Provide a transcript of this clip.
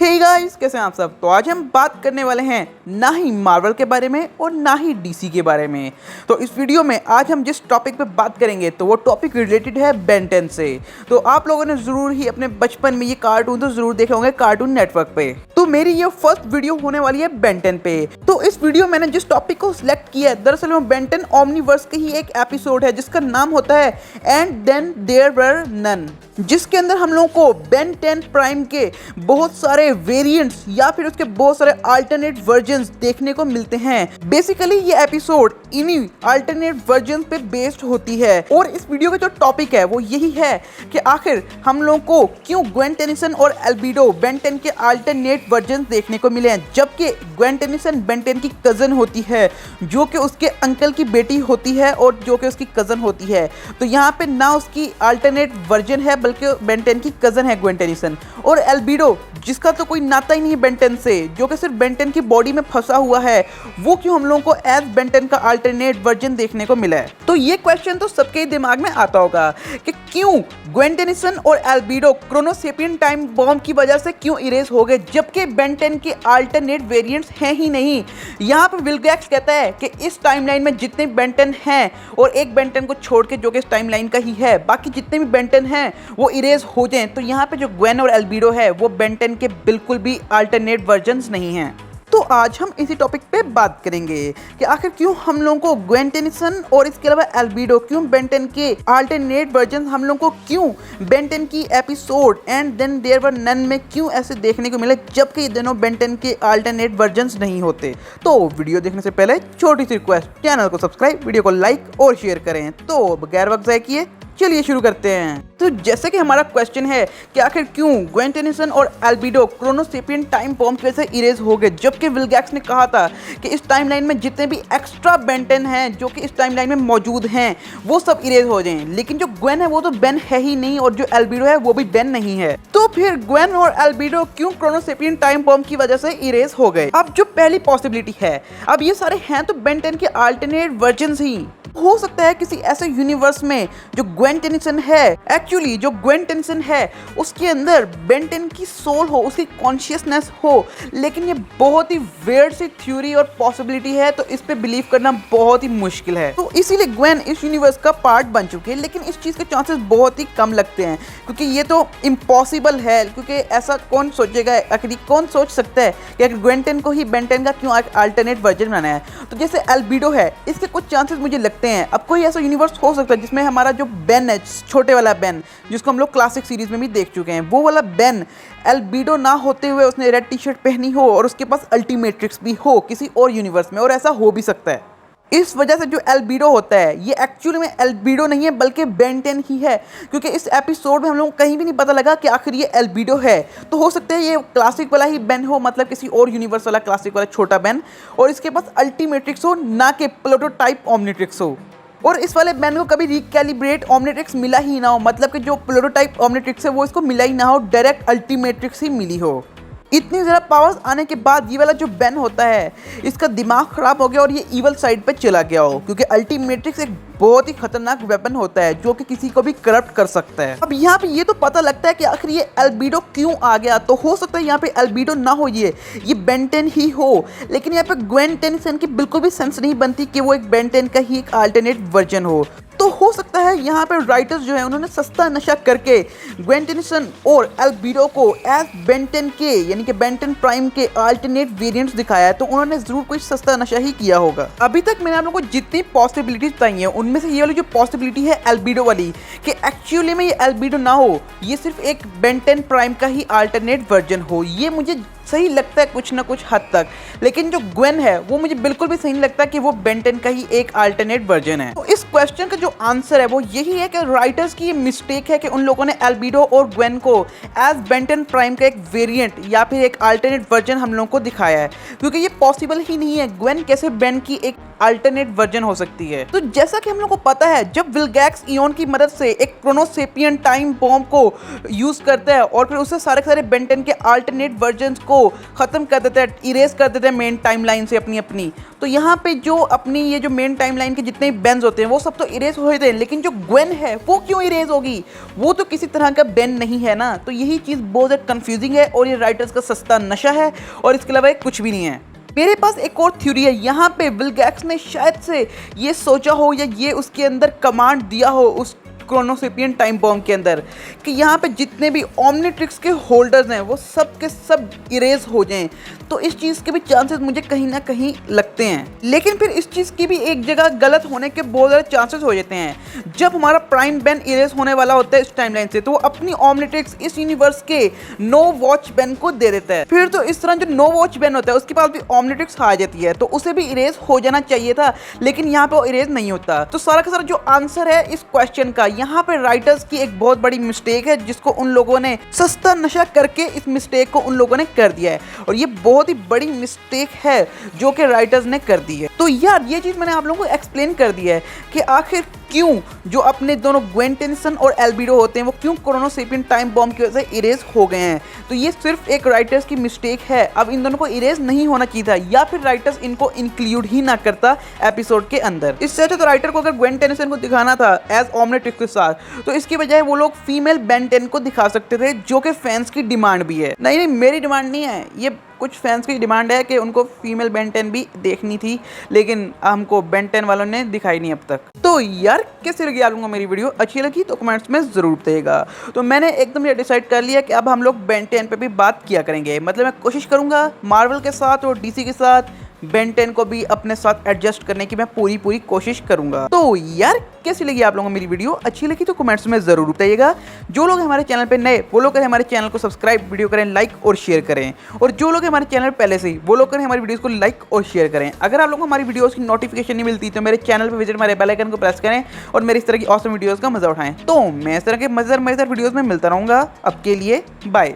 Hey guys, कैसे हैं आप सब। तो आज हम बात करने वाले हैं ना ही मार्वल के बारे में और ना ही डीसी के बारे में। तो इस वीडियो में आज हम जिस टॉपिक पे बात करेंगे तो वो टॉपिक रिलेटेड है बेन 10 से। तो आप लोगों ने ज़रूर ही अपने बचपन में ये कार्टून तो ज़रूर देखे होंगे कार्टून नेटवर्क पे। तो मेरी ये फर्स्ट वीडियो होने वाली है बेन 10 पे। तो इस वीडियो मैंने जिस टॉपिक को सिलेक्ट किया है दरअसल वो बेन 10 ओमनीवर्स के ही एक एपिसोड है जिसका नाम होता है and then there were none, जिसके अंदर हम लोगों को बेन 10 प्राइम के बहुत सारे वेरिएंट्स या फिर उसके बहुत सारे अल्टरनेट वर्जन्स देखने को मिलते हैं। बेसिकली ये एपिसोड इन्हीं अल्टरनेट वर्जन्स पे बेस्ड होती है और इस वीडियो का जो टॉपिक है वो यही है कि आखिर हम लोगों को क्यों ग्वेन टेनिसन और एल्बिडो बेन 10 के अल्टरनेट वर्जन्स देखने को मिले हैं, जबकि ग्वेन टेनिसन बेन 10 की कजन होती है जो कि उसके अंकल की बेटी होती है और जो कि उसकी कजन होती है। तो यहाँ पे ना उसकी अल्टरनेट वर्जन है बल्कि बेन 10 की कजन है ग्वेन टेनिसन, और एल्बिडो जिसका तो कोई नाता ही नहीं है बेन 10 से, जो कि सिर्फ बेन 10 की बॉडी में फंसा हुआ है, वो क्यों हम लोगों को एज बेन 10 का अल्टरनेट वर्जन देखने को मिला है। तो ये क्वेश्चन तो सबके दिमाग में आता होगा कि क्यों ग्वेन टेनिसन और एल्बिडो क्रोनोसेपियन टाइम बॉम्ब की वजह से क्यों इरेज हो गए, जबकि बेन 10 के अल्टरनेट वेरिएंट्स हैं ही नहीं। यहाँ पर विलगैक्स कहता है कि इस टाइमलाइन में जितने बेन 10 हैं और एक बेन 10 को छोड़ के जो कि इस टाइमलाइन का ही है, बाकी जितने भी बेन 10 हैं वो इरेज हो जाएं। तो यहाँ पे जो ग्वेन और एल्बिडो है वो बेन 10 के बिल्कुल भी अल्टरनेट वर्जन्स नहीं हैं। तो आज हम इसी टॉपिक पे बात करेंगे कि आखिर क्यों हम लोगों को ग्वेन टेनिसन और इसके अलावा एल्बिडो क्यों बेन 10 के अल्टरनेट वर्जन हम लोगों को क्यों बेन 10 की episode and then there were none में क्यों ऐसे देखने को मिले, जबकि ये दोनों बेन 10 के अल्टरनेट वर्जन्स नहीं होते। तो वीडियो देखने से पहले छोटी सी रिक्वेस्ट, चैनल को सब्सक्राइब, वीडियो को लाइक और शेयर करें। तो बगैर वक्त ज़ाय किए चलिए शुरू करते हैं। तो जैसे कि हमारा क्वेश्चन है कि आखिर क्यों ग्वेन टेनिसन और एल्बिडो क्रोनोसेपियन टाइम बॉम्ब की वजह से इरेज हो गए, जबकि विलगैक्स ने कहा था कि इस टाइमलाइन में जितने भी एक्स्ट्रा बेन 10 हैं जो कि इस टाइमलाइन में मौजूद हैं वो सब इरेज हो जाएं। लेकिन जो ग्वेन है वो तो बेन है ही नहीं और जो एल्बिडो है वो भी बेन नहीं है। तो फिर ग्वेन और एल्बिडो क्यों क्रोनोसेपियन टाइम बॉम्ब की वजह से इरेज हो गए। अब जो पहली पॉसिबिलिटी है, अब ये सारे हैं तो बेन 10 के अल्टरनेट वर्जन्स ही। हो सकता है किसी ऐसे यूनिवर्स में जो ग्वेन टेनिसन है, एक्चुअली जो ग्वेन टेनिसन है उसके अंदर बेन 10 की सोल हो, उसकी कॉन्शियसनेस हो, लेकिन ये बहुत ही वेयर्ड सी थ्योरी और पॉसिबिलिटी है, तो इस पे बिलीव करना बहुत ही मुश्किल है। तो इसीलिए ग्वेन इस यूनिवर्स का पार्ट बन चुकी है, लेकिन इस चीज़ के चांसेस बहुत ही कम लगते हैं क्योंकि ये तो इम्पॉसिबल है। क्योंकि ऐसा कौन सोचेगा, आखिर कौन सोच सकता है कि अगर ग्वेन 10 को ही बेन 10 का क्यों अल्टरनेट वर्जन बनाना है। तो जैसे एल्बिडो है, इसके कुछ चांसेस मुझे लगते हैं। अब कोई ऐसा यूनिवर्स हो सकता है जिसमें हमारा जो बेन है, छोटे वाला बेन जिसको हम लोग क्लासिक सीरीज में भी देख चुके हैं, वो वाला बेन एल्बिडो ना होते हुए उसने रेड टी शर्ट पहनी हो और उसके पास अल्टीमेट्रिक्स भी हो किसी और यूनिवर्स में, और ऐसा हो भी सकता है। इस वजह से जो एल्बिडो होता है ये एक्चुअली में एल्बिडो नहीं है बल्कि बेन 10 ही है, क्योंकि इस एपिसोड में हम लोगों को कहीं भी नहीं पता लगा कि आखिर ये एल्बिडो है। तो हो सकता है ये क्लासिक वाला ही बेन हो, मतलब किसी और यूनिवर्स वाला क्लासिक वाला छोटा बेन, और इसके पास अल्टीमेट्रिक्स हो, ना कि प्लूटोटाइप ओमनीट्रिक्स हो। और इस वाले बेन को कभी रिकैलिब्रेट ओमनीट्रिक्स मिला ही ना हो, मतलब कि जो प्लूटोटाइप ओमनीट्रिक्स है वो इसको मिला ही ना हो, डायरेक्ट अल्टीमेट्रिक्स ही मिली हो। इतनी ज़्यादा पावर्स आने के बाद ये वाला जो बेन होता है इसका दिमाग ख़राब हो गया और ये ईवल साइड पे चला गया हो, क्योंकि अल्टीमेट्रिक्स एक बहुत ही खतरनाक वेपन होता है जो कि किसी को भी करप्ट कर सकता है। अब यहाँ पे ये तो पता लगता है कि आखिर ये एल्बिडो क्यों आ गया। तो हो सकता है यहाँ पे एल्बिडो ना हो, ये बेन 10 ही हो, लेकिन यहाँ पे ग्वेन टेनिसन की बिल्कुल भी सेंस नहीं बनती कि वो एक बेन 10 का ही एक अल्टरनेट वर्जन हो। तो हो सकता है यहाँ पे राइटर्स जो है उन्होंने सस्ता नशा करके ग्वेन टेनिसन और एल्बिडो को एज बेन 10 के यानी कि बेन 10 प्राइम के अल्टरनेट वेरिएंट्स दिखाया है, तो उन्होंने जरूर कोई सस्ता नशा ही किया होगा। अभी तक मैंने आप लोगों को जितनी पॉसिबिलिटीज बताई हैं उनमें से ये वाली जो पॉसिबिलिटी है एल्बिडो वाली कि एक्चुअली में ये एल्बिडो ना हो, ये सिर्फ एक बेन 10 प्राइम का ही अल्टरनेट वर्जन हो, ये मुझे सही लगता है कुछ ना कुछ हद तक। लेकिन जो ग्वेन है वो मुझे बिल्कुल भी सही नहीं लगता कि वो बेन 10 का ही एक अल्टरनेट वर्जन है। तो इस क्वेश्चन का जो आंसर है वो यही है कि राइटर्स की ये मिस्टेक है कि उन लोगों ने एल्बिडो और ग्वेन को एज बेन 10 प्राइम का एक वेरिएंट या फिर एक अल्टरनेट वर्जन हम लोगों को दिखाया है, क्योंकि ये पॉसिबल ही नहीं है। ग्वेन कैसे बेन की एक अल्टरनेट वर्जन हो सकती है। तो जैसा कि हम लोग को पता है, जब विलगैक्स इयन की मदद से एक क्रोनोसेपियन टाइम बॉम्ब को यूज करता है और फिर उससे सारे बेन 10 के अल्टरनेट वर्जन्स को खत्म कर देता है, इरेज कर देता है मेन टाइमलाइन से अपनी। तो यहाँ पे जो अपनी ये जो मेन टाइमलाइन के जितने बेन्स होते हैं वो सब तो इरेज हो जाते हैं, लेकिन जो ग्वेन है वो क्यों इरेज होगी? वो तो किसी तरह का बेन नहीं है ना। तो यही चीज़ बहुत ज़्यादा कंफ्यूजिंग है और ये राइटर्स का सस्ता नशा है और इसके अलावा कुछ भी नहीं है। मेरे पास एक और थ्योरी है। यहाँ पे विलगैक्स ने शायद से ये सोचा हो या ये उसके अंदर कमांड दिया हो उस क्रोनोसेपियन टाइम बॉम्ब के अंदर कि यहाँ पे जितने भी ओमनिट्रिक्स के होल्डर्स हैं वो सब के सब इरेज हो जाएं। तो इस चीज़ के भी चांसेस मुझे कहीं ना कहीं लगते हैं, लेकिन फिर इस चीज़ की भी एक जगह गलत होने के बहुत ज़्यादा चांसेस हो जाते हैं। जब हमारा प्राइम बेन इरेज होने वाला होता है इस टाइमलाइन से, तो वो अपनी ओमनिट्रिक्स इस यूनिवर्स के नो वॉच बेन को दे देता है। फिर तो इस तरह जो नो वॉच बेन होता है उसके पास भी ओमनिट्रिक्स आ जाती है, तो उसे भी इरेज हो जाना चाहिए था, लेकिन यहाँ पे वो इरेज नहीं होता। तो सारा का सारा जो आंसर है इस क्वेश्चन का, यहाँ पे राइटर्स की एक बहुत बड़ी मिस्टेक है जिसको उन लोगों ने सस्ता नशा करके इस मिस्टेक को उन लोगों ने कर दिया है, और ये बहुत ही बड़ी मिस्टेक है जो कि राइटर्स ने कर दी है। तो यार ये चीज मैंने आप लोगों को एक्सप्लेन कर दिया है कि आखिर क्यों जो अपने दोनों ग्वेन टेनिसन और एल्बिडो होते हैं वो क्यों क्रोनोसेपियन टाइम बॉम्ब की वजह से इरेज हो गए हैं। तो ये सिर्फ एक राइटर्स की मिस्टेक है। अब इन दोनों को इरेज नहीं होना चाहिए था, या फिर राइटर्स इनको इंक्लूड ही ना करता एपिसोड के अंदर। इससे अच्छा तो राइटर को अगर ग्वेन टेनिसन को दिखाना था एज ओमनिट्रिक्स के साथ, तो इसकी बजाय वो लोग फीमेल बेन 10 को दिखा सकते थे, जो कि फैंस की डिमांड भी है। नहीं मेरी डिमांड नहीं है, ये कुछ फैंस की डिमांड है कि उनको फीमेल बेन 10 भी देखनी थी, लेकिन हमको बेन 10 वालों ने दिखाई नहीं अब तक। तो यार कैसी लगी आप लोगों को मेरी वीडियो? अच्छी लगी तो कमेंट्स में ज़रूर बताइएगा। तो मैंने एकदम ये डिसाइड कर लिया कि अब हम लोग बेन 10 पे भी बात किया करेंगे। मतलब मैं कोशिश करूँगा मार्वल के साथ और डीसी के साथ बेन 10 को भी अपने साथ एडजस्ट करने की मैं पूरी कोशिश करूंगा। तो यार कैसी लगी आप लोगों को मेरी वीडियो? अच्छी लगी तो कमेंट्स में जरूर बताइएगा। जो लोग हमारे चैनल पे नए वो लोग करें हमारे चैनल को सब्सक्राइब, वीडियो करें लाइक और शेयर करें, और जो लोग हमारे चैनल पहले से ही वो लोग करें हमारी वीडियोस को लाइक और शेयर करें। अगर आप लोगों को हमारी वीडियोस की नोटिफिकेशन नहीं मिलती तो मेरे चैनल पर विजिट हमारे बेल आइकन को प्रेस करें और मेरे इस तरह की ऑसम वीडियोस का मजा उठाएं। तो मैं इस तरह के मजेदार वीडियोस में मिलता रहूंगा। अब के लिए बाय।